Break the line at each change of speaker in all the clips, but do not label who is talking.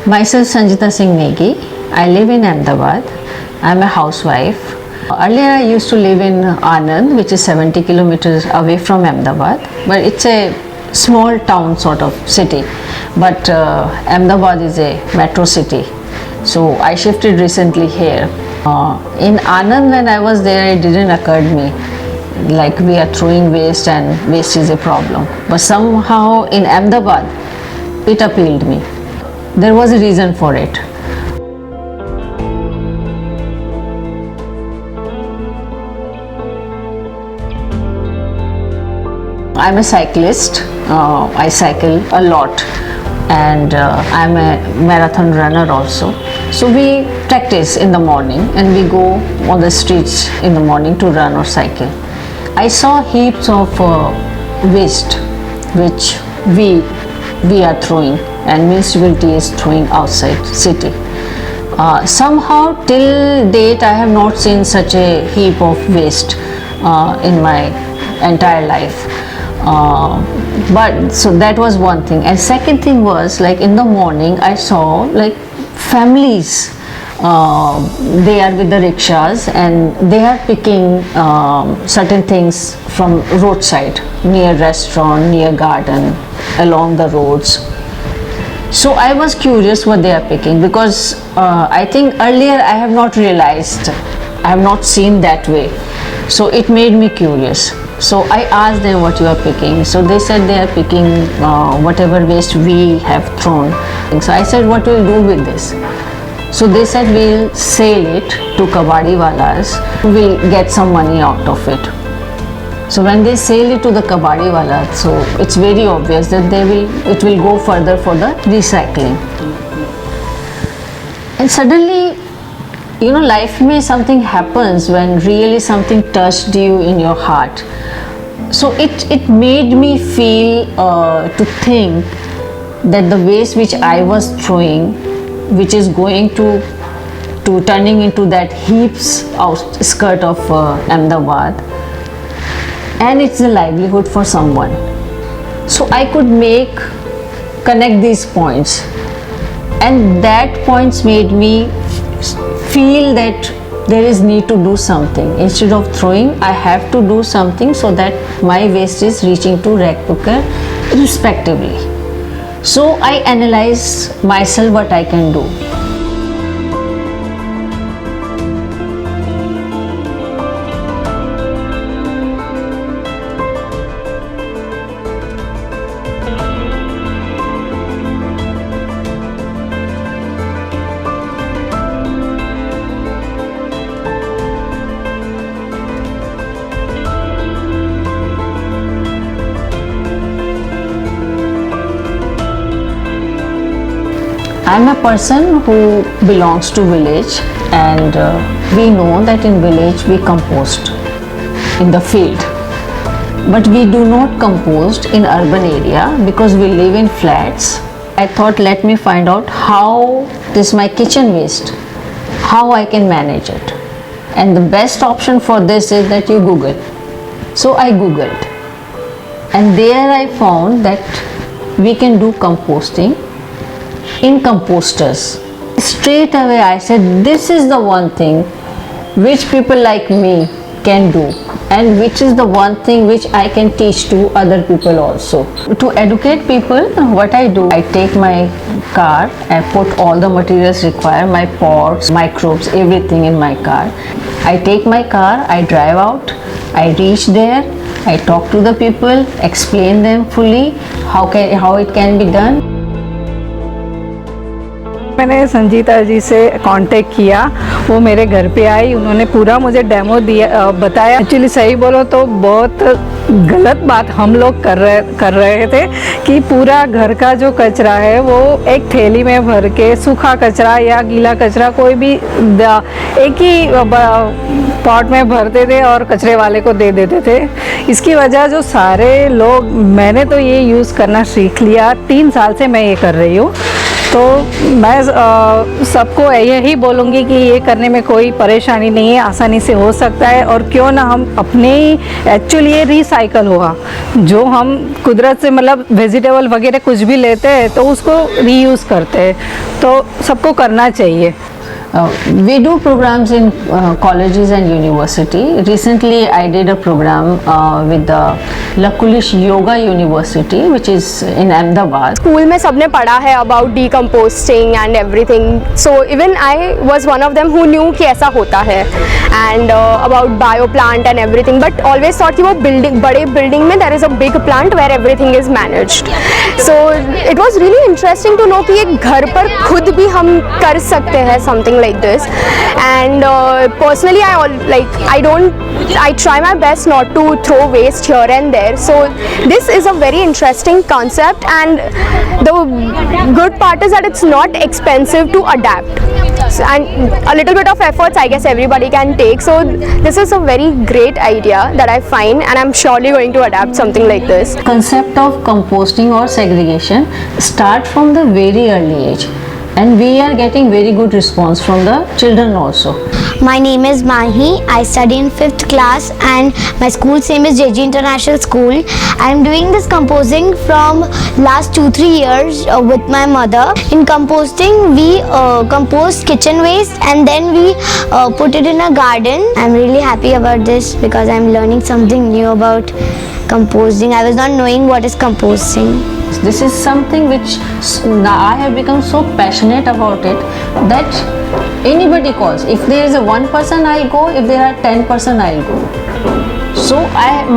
Myself Sanjita Singh Negi. I live in Ahmedabad. I'm a housewife. Earlier I used to live in Anand, which is 70 kilometers away from Ahmedabad, but it's a small town sort of city. But Ahmedabad is a metro city. So I shifted recently here. In Anand, when I was there, it didn't occur to me like we are throwing waste and waste is a problem. But somehow in Ahmedabad, it appealed me. There was a reason for it. I'm a cyclist. I cycle a lot, and I'm a marathon runner also. So we practice in the morning and we go on the streets in the morning to run or cycle. I saw heaps of waste which we are throwing and municipality is throwing outside city. Somehow till date I have not seen such a heap of waste in my entire life. But so that was one thing, and second thing was, like, in the morning I saw like families, they are with the rickshaws and they are picking certain things from roadside, near restaurant, near garden, along the roads. So I was curious what they are picking, because I think earlier I have not realized, I have not seen that way. So it made me curious. So I asked them what you are picking. So they said they are picking whatever waste we have thrown. So I said, what will you do with this? So they said, we'll sell it to kabadi walas. We'll get some money out of it. So when they sell it to the kabadi wala, so it's very obvious that it will go further for the recycling. And suddenly, you know, life may something happens when really something touched you in your heart. So it made me feel to think that the waste which I was throwing, which is going to turning into that heaps outskirt of Ahmedabad, and it's a livelihood for someone. So I could connect these points, and that points made me feel that there is need to do something. Instead of throwing, I have to do something so that my waste is reaching to rag picker respectively. So I analyze myself what I can do. I'm a person who belongs to village, and we know that in village we compost in the field, but we do not compost in urban area because we live in flats. I thought, let me find out how this my kitchen waste, how I can manage it, and the best option for this is that you Google. So I Googled, and there I found that we can do composting in composters. Straight away I said, this is the one thing which people like me can do, and which is the one thing which I can teach to other people also. To educate people, what I do, I take my car, I put all the materials required, my pots, microbes, everything in my car. I take my car, I drive out, I reach there, I talk to the people, explain them fully how it can be done.
मैंने संजीता जी से contact किया, वो मेरे घर पे आई, उन्होंने पूरा मुझे डेमो दिया, बताया। एक्चुअली सही बोलो तो बहुत गलत बात हम लोग कर रहे थे कि पूरा घर का जो कचरा है वो एक थैली में भर के, सूखा कचरा या गीला कचरा कोई भी एक ही पॉट में भरते थे और कचरे वाले को दे देते थे। इसकी वजह जो सारे लोग, मैंने तो ये यूज़ करना सीख लिया, 3 साल से मैं ये कर रही हूँ। तो तो मैं सबको यही बोलूँगी कि ये करने में कोई परेशानी नहीं है, आसानी से हो सकता है। और क्यों ना हम अपने एक्चुअली ये रिसाइकल हुआ, जो हम कुदरत से मतलब वेजिटेबल वगैरह कुछ भी लेते हैं तो उसको रीयूज़ करते हैं, तो सबको करना चाहिए।
We do programs in colleges and university. Recently, I did a program with the Lakulish Yoga University, which is in Ahmedabad.
School में सबने पढ़ा है about decomposting and everything, so even I was one of them who knew कि ऐसा होता है and about bio plant and everything, but always thought कि वो बिल्डिंग, बड़े बिल्डिंग में there is a big plant where everything is managed. So it was really interesting to know कि एक घर पर खुद भी हम कर सकते हैं something like this. And personally I try my best not to throw waste here and there, so this is a very interesting concept, and the good part is that it's not expensive to adapt, and a little bit of efforts I guess everybody can take. So this is a very great idea that I find, and I'm surely going to adapt something like this.
Concept of composting or segregation start from the very early age, and we are getting very good response from the children also.
My name is Mahi. I study in 5th class and my school's name is JG International School. I am doing this composting from last 2-3 years with my mother. In composting, we compost kitchen waste and then we put it in a garden. I am really happy about this because I am learning something new about composting. I was not knowing what is composting.
This is something which now I have become so passionate about it that anybody calls. If there is a one person, I go. If there are 10 person, I'll go. So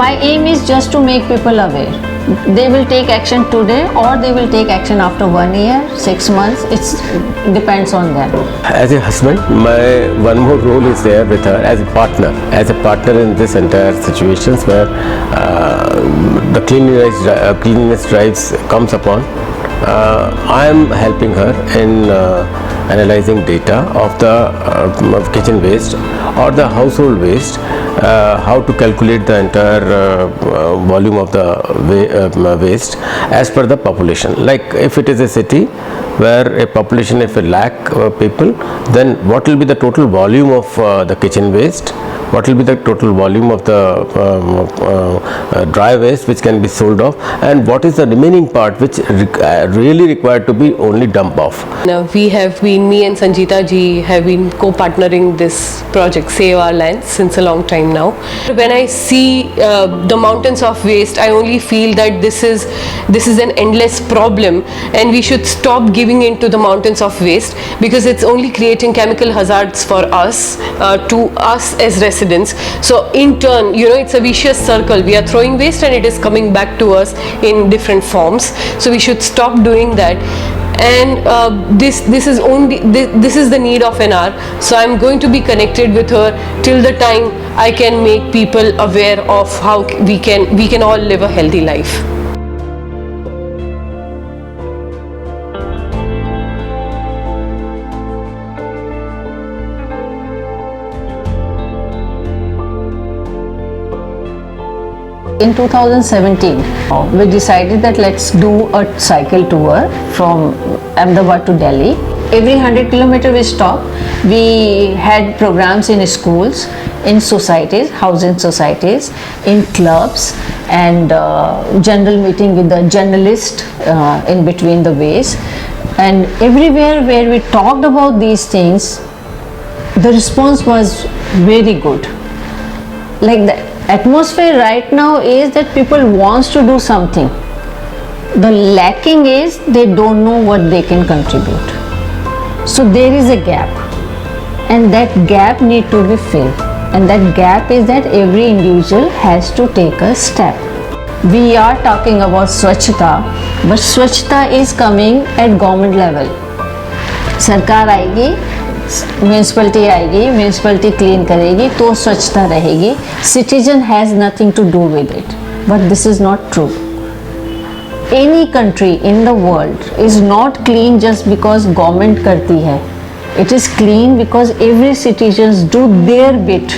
my aim is just to make people aware. They will take action today or they will take action after 1 year, 6 months. It depends on them.
As a husband, my one more role is there with her as a partner in this entire situations where the cleanliness drives comes upon. I am helping her in analyzing data of the kitchen waste or the household waste, how to calculate the entire volume of the waste as per the population. Like if it is a city where a population of 1 lakh people, then what will be the total volume of the kitchen waste, what will be the total volume of the dry waste which can be sold off, and what is the remaining part which really required to be only dumped off.
Now me and Sanjita ji have been co-partnering this project Save Our Lands since a long time now. When I see the mountains of waste, I only feel that this is an endless problem, and we should stop giving in to the mountains of waste because it's only creating chemical hazards for us, to us as residents. So in turn, it's a vicious circle. We are throwing waste and it is coming back to us in different forms. So we should stop doing that. And this is the need of an hour. So I'm going to be connected with her till the time I can make people aware of how we can all live a healthy life.
In 2017, we decided that let's do a cycle tour from Ahmedabad to Delhi. Every 100 kilometers we stop. We had programs in schools, in societies, housing societies, in clubs, and general meeting with the journalist in between the ways. And everywhere where we talked about these things, the response was very good. Like the atmosphere right now is that people wants to do something. The lacking is they don't know what they can contribute. So there is a gap, and that gap need to be filled. And that gap is that every individual has to take a step. We are talking about Swachhta, but Swachhta is coming at government level. सरकार आएगी, municipality आएगी, municipality clean करेगी तो स्वच्छता रहेगी. Citizen has nothing to do with it, but this is not true. Any country in the world is not clean just because government करती है. It is clean because every citizens do their bit,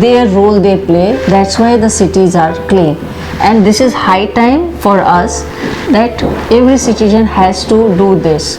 their role they play. That's why the cities are clean. And this is high time for us that every citizen has to do this.